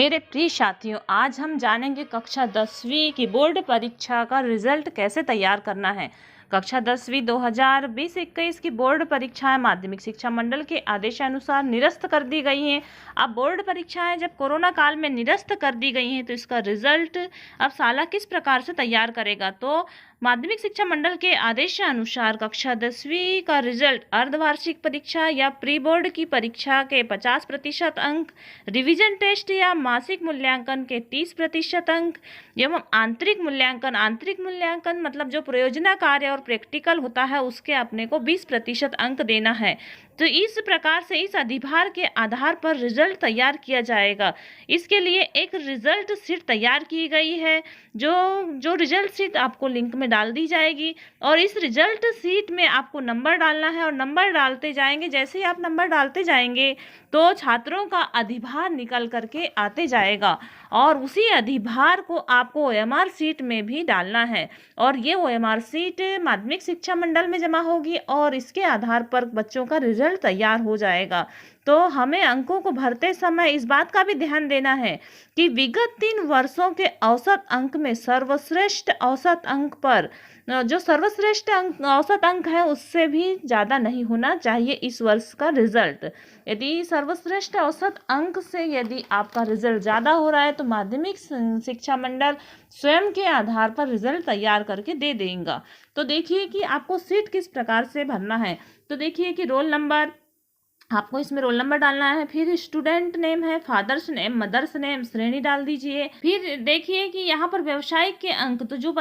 मेरे प्रिय साथियों, आज हम जानेंगे कक्षा 10वीं की बोर्ड परीक्षा का रिजल्ट कैसे तैयार करना है। कक्षा 10वीं 2020-21 की बोर्ड परीक्षाएं माध्यमिक शिक्षा मंडल के आदेशानुसार निरस्त कर दी गई हैं। अब बोर्ड परीक्षाएं जब कोरोना काल में निरस्त कर दी गई हैं तो इसका रिजल्ट अब साला किस प्रकार से तैयार करेगा। तो माध्यमिक शिक्षा मंडल के आदेशानुसार कक्षा 10वीं का रिजल्ट अर्धवार्षिक परीक्षा या प्री बोर्ड की परीक्षा के 50% अंक, रिवीजन टेस्ट या मासिक मूल्यांकन के 30% अंक एवं आंतरिक मूल्यांकन मतलब जो प्रयोजना कार्य और प्रैक्टिकल होता है उसके अपने को 20% अंक देना है। तो इस प्रकार से इस अधिभार के आधार पर रिजल्ट तैयार किया जाएगा। इसके लिए एक रिजल्ट शीट तैयार की गई है जो रिजल्ट शीट आपको लिंक में डाल दी जाएगी और इस रिजल्ट शीट में आपको नंबर डालना है और नंबर डालते जाएंगे। जैसे ही आप नंबर डालते जाएंगे तो छात्रों का अधिभार निकल करके आते जाएगा और उसी अधिभार को आपको OMR शीट में भी डालना है और ये OMR शीट माध्यमिक शिक्षा मंडल में जमा होगी और इसके आधार पर बच्चों का रिजल्ट तैयार हो जाएगा। तो हमें अंकों को भरते समय इस बात का भी ध्यान देना है कि विगत 3 वर्षों के औसत अंक में सर्वश्रेष्ठ औसत अंक पर जो सर्वश्रेष्ठ औसत अंक है उससे भी ज़्यादा नहीं होना चाहिए इस वर्ष का रिजल्ट। यदि सर्वश्रेष्ठ औसत अंक से यदि आपका रिजल्ट ज़्यादा हो रहा है तो माध्यमिक शिक्षा मंडल स्वयं के आधार पर रिजल्ट तैयार करके दे देगा। तो देखिए कि आपको सीट किस प्रकार से भरना है। तो देखिए कि रोल नंबर, आपको इसमें रोल नंबर डालना है, फिर स्टूडेंट नेम है, फादर्स नेम, मदर्स नेम, श्रेणी डाल दीजिए। फिर देखिए कि यहाँ पर व्यवसायिक के अंक, तो जो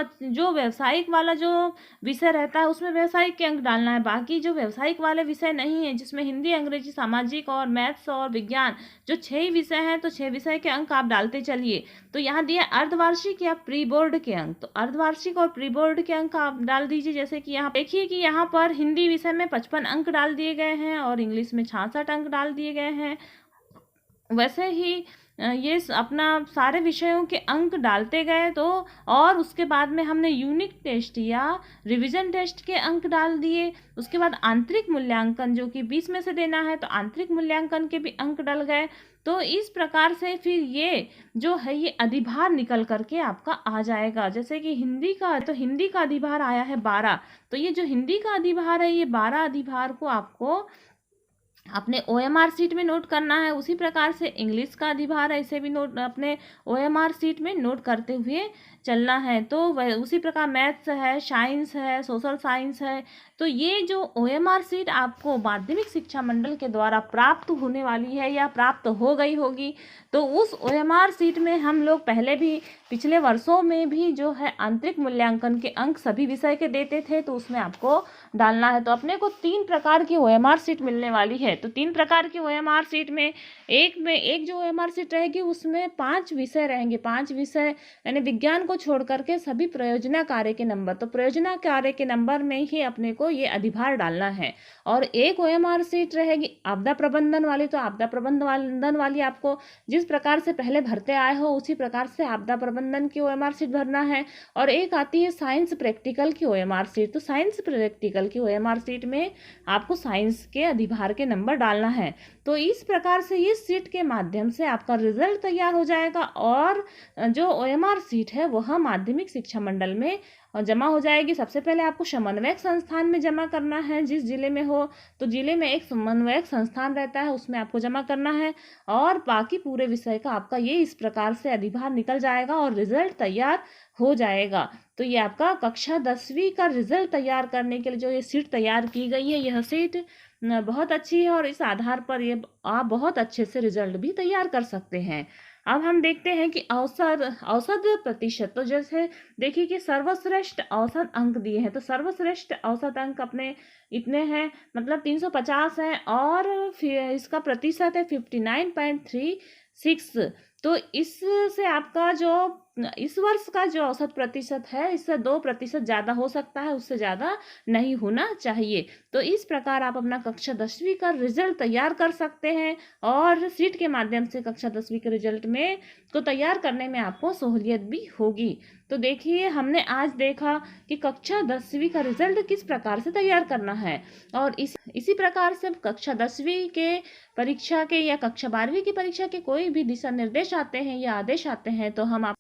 व्यवसायिक वाला जो विषय रहता है उसमें व्यवसायिक के अंक डालना है। बाकी जो व्यवसायिक वाले विषय नहीं है जिसमें हिंदी, अंग्रेजी, सामाजिक और मैथ्स और विज्ञान जो 6 विषय हैं तो 6 विषय के अंक आप डालते चलिए। तो यहाँ दिया अर्धवार्षिक या प्री बोर्ड के अंक, तो अर्धवार्षिक और प्री बोर्ड के अंक आप डाल दीजिए। जैसे कि यहाँ देखिए कि यहाँ पर हिंदी विषय में 55 अंक डाल दिए गए हैं और इंग्लिश में 66 अंक डाल दिए गए हैं। वैसे ही ये अपना सारे विषयों के अंक डालते गए तो और उसके बाद में हमने यूनिट टेस्ट या रिवीजन टेस्ट के अंक डाल दिए। उसके बाद आंतरिक मूल्यांकन जो कि 20 में से देना है तो आंतरिक मूल्यांकन के भी अंक डल गए। तो इस प्रकार से फिर ये जो है ये अधिभार निकल करके आपका आ जाएगा। जैसे कि हिंदी का, तो हिंदी का अधिभार आया है 12, तो ये जो हिंदी का अधिभार है ये 12 अधिभार को आपको अपने OMR शीट में नोट करना है। उसी प्रकार से इंग्लिश का अधिभार है, इसे भी नोट अपने OMR शीट में नोट करते हुए चलना है। तो वह उसी प्रकार मैथ्स है, साइंस है, सोशल साइंस है। तो ये जो OMR शीट आपको माध्यमिक शिक्षा मंडल के द्वारा प्राप्त होने वाली है या प्राप्त हो गई होगी, तो उस OMR शीट में हम लोग पहले भी पिछले वर्षों में भी जो है आंतरिक मूल्यांकन के अंक सभी विषय के देते थे तो उसमें आपको डालना है। तो अपने को 3 प्रकार की OMR शीट मिलने वाली है। तो 3 प्रकार की OMR शीट में एक जो OMR शीट रहेगी उसमें 5 विषय रहेंगे। 5 विषय यानी विज्ञान को छोड़ करके सभी प्रयोजना कार्य के नंबर, तो प्रयोजना कार्य के नंबर में ही अपने को ये अधिभार डालना है। और एक OMR शीट रहेगी आपदा प्रबंधन वाली, तो आपदा प्रबंधन वाली आपको जिस प्रकार से पहले भरते आए हो उसी प्रकार से आपदा प्रबंधन की OMR शीट भरना है। और एक आती है साइंस प्रैक्टिकल की OMR शीट, तो साइंस प्रैक्टिकल की OMR शीट में आपको साइंस के अधिभार के नंबर डालना है। तो इस प्रकार से इस शीट के माध्यम से आपका रिजल्ट तैयार हो जाएगा और जो OMR शीट है वह माध्यमिक शिक्षा मंडल में जमा हो जाएगी। सबसे पहले आपको समन्वयक संस्थान में जमा करना है, जिस जिले में हो तो जिले में एक समन्वयक संस्थान रहता है उसमें आपको जमा करना है और बाकी पूरे विषय का आपका ये इस प्रकार से अधिभार निकल जाएगा और रिजल्ट तैयार हो जाएगा। तो ये आपका कक्षा 10वीं का रिजल्ट तैयार करने के लिए जो ये शीट तैयार की गई है यह शीट बहुत अच्छी है और इस आधार पर ये आप बहुत अच्छे से रिजल्ट भी तैयार कर सकते हैं। अब हम देखते हैं कि औसत प्रतिशत, तो जैसे देखिए कि सर्वश्रेष्ठ औसत अंक दिए हैं तो सर्वश्रेष्ठ औसत अंक अपने इतने हैं मतलब 350 है और फिर इसका प्रतिशत है 59.36। तो इससे आपका जो इस वर्ष का जो औसत प्रतिशत है इससे 2% ज़्यादा हो सकता है, उससे ज़्यादा नहीं होना चाहिए। तो इस प्रकार आप अपना कक्षा 10वीं का रिजल्ट तैयार कर सकते हैं और सीट के माध्यम से कक्षा 10वीं के रिजल्ट में को तैयार करने में आपको सहूलियत भी होगी। तो देखिए, हमने आज देखा कि कक्षा 10वीं का रिजल्ट किस प्रकार से तैयार करना है, और इसी प्रकार से कक्षा 10वीं के परीक्षा के या कक्षा 12वीं की परीक्षा के कोई भी दिशा निर्देश आते हैं या आदेश आते हैं तो हम आप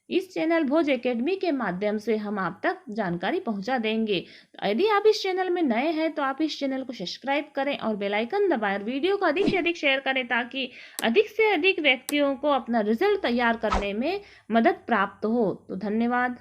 इस चैनल भोज एकेडमी के माध्यम से हम आप तक जानकारी पहुंचा देंगे। यदि आप इस चैनल में नए हैं तो आप इस चैनल को सब्सक्राइब करें और बेल आइकन दबाएं और वीडियो को अधिक से अधिक शेयर करें ताकि अधिक से अधिक व्यक्तियों को अपना रिजल्ट तैयार करने में मदद प्राप्त हो। तो धन्यवाद।